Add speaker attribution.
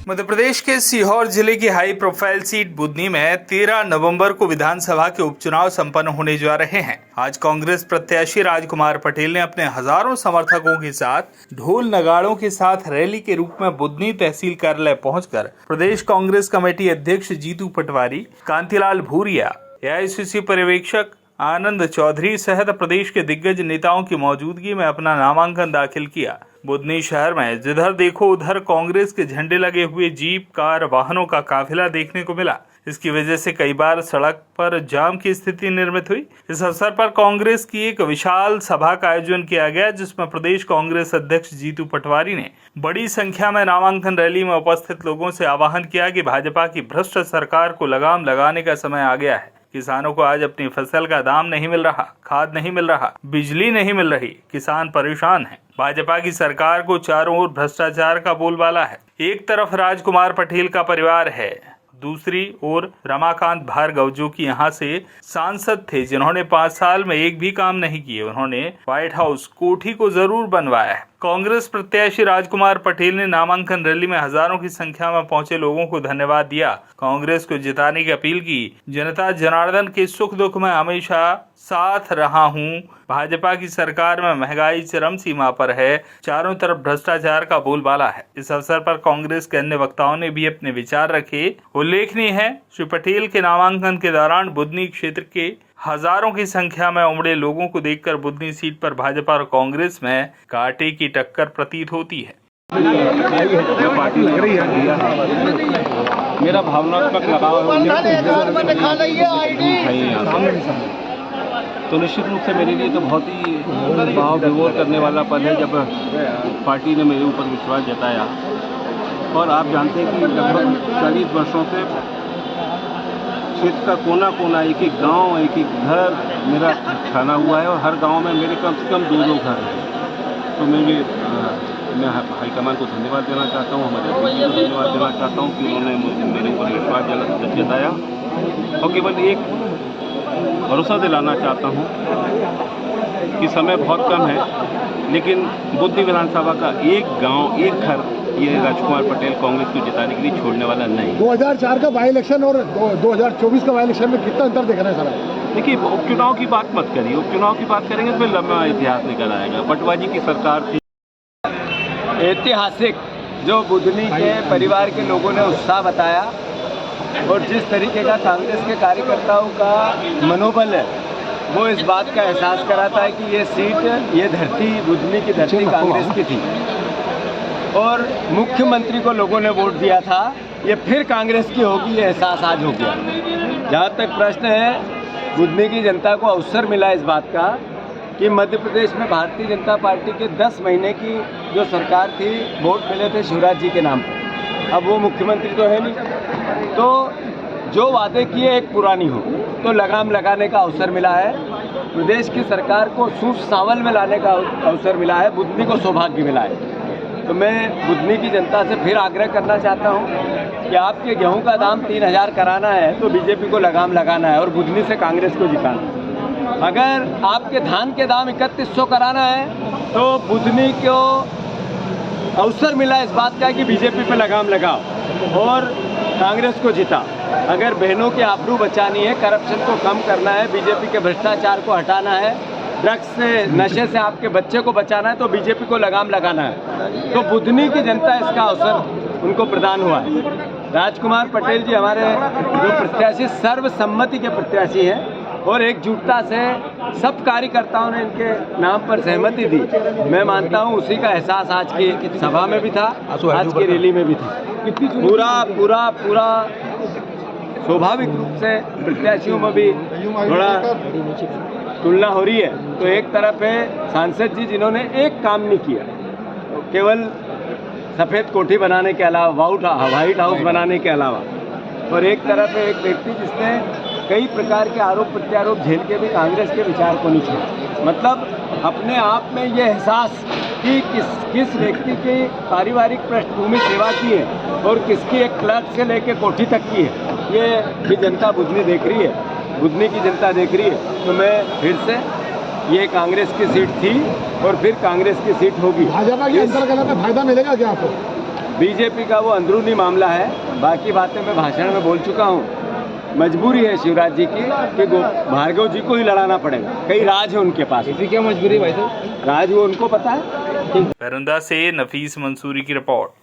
Speaker 1: मध्य प्रदेश के सीहोर जिले की हाई प्रोफाइल सीट बुदनी में 13 नवंबर को विधानसभा के उपचुनाव संपन्न होने जा रहे हैं। आज कांग्रेस प्रत्याशी राजकुमार पटेल ने अपने हजारों समर्थकों के साथ ढोल नगाड़ों के साथ रैली के रूप में बुदनी तहसील कार्यालय पहुंचकर प्रदेश कांग्रेस कमेटी अध्यक्ष जीतू पटवारी, कांतिलाल भूरिया, एआईसीसी पर्यवेक्षक आनंद चौधरी सहित प्रदेश के दिग्गज नेताओं की मौजूदगी में अपना नामांकन दाखिल किया। बुदनी शहर में जिधर देखो उधर कांग्रेस के झंडे लगे हुए जीप, कार, वाहनों का काफिला देखने को मिला। इसकी वजह से कई बार सड़क पर जाम की स्थिति निर्मित हुई। इस अवसर पर कांग्रेस की एक विशाल सभा का आयोजन किया गया, जिसमें प्रदेश कांग्रेस अध्यक्ष जीतू पटवारी ने बड़ी संख्या में नामांकन रैली में उपस्थित लोगों से आह्वान किया कि भाजपा की भ्रष्ट सरकार को लगाम लगाने का समय आ गया है। किसानों को आज अपनी फसल का दाम नहीं मिल रहा, खाद नहीं मिल रहा, बिजली नहीं मिल रही, किसान परेशान हैं। भाजपा की सरकार को चारों ओर भ्रष्टाचार का बोलबाला है। एक तरफ राजकुमार पटेल का परिवार है, दूसरी ओर रमाकांत भार्गव जो कि यहाँ से सांसद थे, जिन्होंने 5 साल में एक भी काम नहीं किए। उन्होंने व्हाइट हाउस कोठी को जरूर बनवाया है। कांग्रेस प्रत्याशी राजकुमार पटेल ने नामांकन रैली में हजारों की संख्या में पहुंचे लोगों को धन्यवाद दिया, कांग्रेस को जिताने की अपील की। जनता जनार्दन के सुख दुख में हमेशा साथ रहा हूं। भाजपा की सरकार में महंगाई चरम सीमा पर है, चारों तरफ भ्रष्टाचार का बोलबाला है। इस अवसर पर कांग्रेस के अन्य वक्ताओं ने भी अपने विचार रखे। उल्लेखनीय है, श्री पटेल के नामांकन के दौरान बुदनी क्षेत्र के हजारों की संख्या में उमड़े लोगों को देखकर बुदनी सीट पर भाजपा और कांग्रेस में कांटे की टक्कर प्रतीत होती है।
Speaker 2: पार्टी लग रही है, मेरा भावनात्मक लगाव तो निश्चित रूप से मेरे लिए तो बहुत ही भाव विभोर करने वाला पद है जब पार्टी ने मेरे ऊपर विश्वास जताया। और आप जानते हैं कि लगभग 40 वर्षों से क्षेत्र का कोना कोना, एक एक गांव, एक एक घर मेरा छाना हुआ है और हर गांव में मेरे कम से कम 2-2 घर हैं। तो मैं हाईकमान को धन्यवाद देना चाहता हूं, हमारे अध्यक्ष को धन्यवाद देना चाहता हूं कि उन्होंने मेरे ऊपर विश्वास जताया। और केवल एक भरोसा दिलाना चाहता हूं कि समय बहुत कम है, लेकिन बुदनी विधानसभा का एक गांव, एक घर ये राजकुमार पटेल कांग्रेस को जिताने के लिए छोड़ने वाला नहीं।
Speaker 3: 2004 का बाई इलेक्शन और 2024 का बाई इलेक्शन में कितना अंतर देख रहे हैं सर?
Speaker 2: देखिए, उपचुनाव की बात मत करिए, उपचुनाव की बात करेंगे तो फिर लंबा इतिहास निकल आएगा। पटवारी की सरकार थी
Speaker 4: ऐतिहासिक, जो बुदनी के परिवार के लोगों ने उत्साह बताया और जिस तरीके का कांग्रेस के कार्यकर्ताओं का मनोबल है, वो इस बात का एहसास कराता है कि ये सीट, ये धरती, बुदनी की धरती कांग्रेस की थी और मुख्यमंत्री को लोगों ने वोट दिया था, ये फिर कांग्रेस की होगी, ये एहसास आज हो गया। जहाँ तक प्रश्न है, बुदनी की जनता को अवसर मिला इस बात का कि मध्य प्रदेश में भारतीय जनता पार्टी के 10 महीने की जो सरकार थी, वोट मिले थे शिवराज जी के नाम पर। अब वो मुख्यमंत्री तो है नहीं, तो जो वादे किए एक पुरानी हो, तो लगाम लगाने का अवसर मिला है। प्रदेश की सरकार को सूफ सावल में लाने का अवसर मिला है, बुदनी को सौभाग्य मिला है। तो मैं बुदनी की जनता से फिर आग्रह करना चाहता हूं कि आपके गेहूं का दाम 3000 कराना है तो बीजेपी को लगाम लगाना है और बुदनी से कांग्रेस को जिताना है। अगर आपके धान के दाम 3100 कराना है तो बुदनी को अवसर मिला इस बात का कि बीजेपी पे लगाम लगाओ और कांग्रेस को जिता। अगर बहनों की आबरू बचानी है, करप्शन को कम करना है, बीजेपी के भ्रष्टाचार को हटाना है, ड्रग्स से, नशे से आपके बच्चे को बचाना है, तो बीजेपी को लगाम लगाना है। तो बुदनी की जनता इसका अवसर उनको प्रदान हुआ है। राजकुमार पटेल जी हमारे जो प्रत्याशी सर्वसम्मति के प्रत्याशी हैं और एकजुटता से सब कार्यकर्ताओं ने इनके नाम पर सहमति दी। मैं मानता हूं उसी का एहसास आज की सभा में भी था, आज की रैली में भी था। पूरा स्वाभाविक रूप से प्रत्याशियों में भी थोड़ा तुलना हो रही है। तो एक तरफ है सांसद जी जिन्होंने एक काम नहीं किया, केवल सफ़ेद कोठी बनाने के अलावा, व्हाइट हाउस बनाने के अलावा, और एक तरफ है एक व्यक्ति जिसने कई प्रकार के आरोप प्रत्यारोप झेल के भी कांग्रेस के विचार को नहीं छोड़ा। मतलब अपने आप में ये एहसास कि किस व्यक्ति की पारिवारिक पृष्ठभूमि सेवा की है और किसकी एक क्लर्क से लेकर कोठी तक की है, ये भी जनता बुदनी देख रही है, बुदनी की जनता देख रही है। तो मैं फिर से, ये कांग्रेस की सीट थी और फिर कांग्रेस की सीट होगी।
Speaker 3: भाजपा की अंतर्गत में फायदा मिलेगा क्या आपको?
Speaker 4: बीजेपी का वो अंदरूनी मामला है। बाकी बातें मैं भाषण में बोल चुका हूँ। मजबूरी है शिवराज जी की कि भार्गव जी को ही लड़ाना पड़ेगा। कई राज है उनके पास।
Speaker 2: इसी क्या मजबूरी भाई साहब?
Speaker 4: राज वो उनको पता है।
Speaker 1: पैरंदा से नफीस मंसूरी की रिपोर्ट।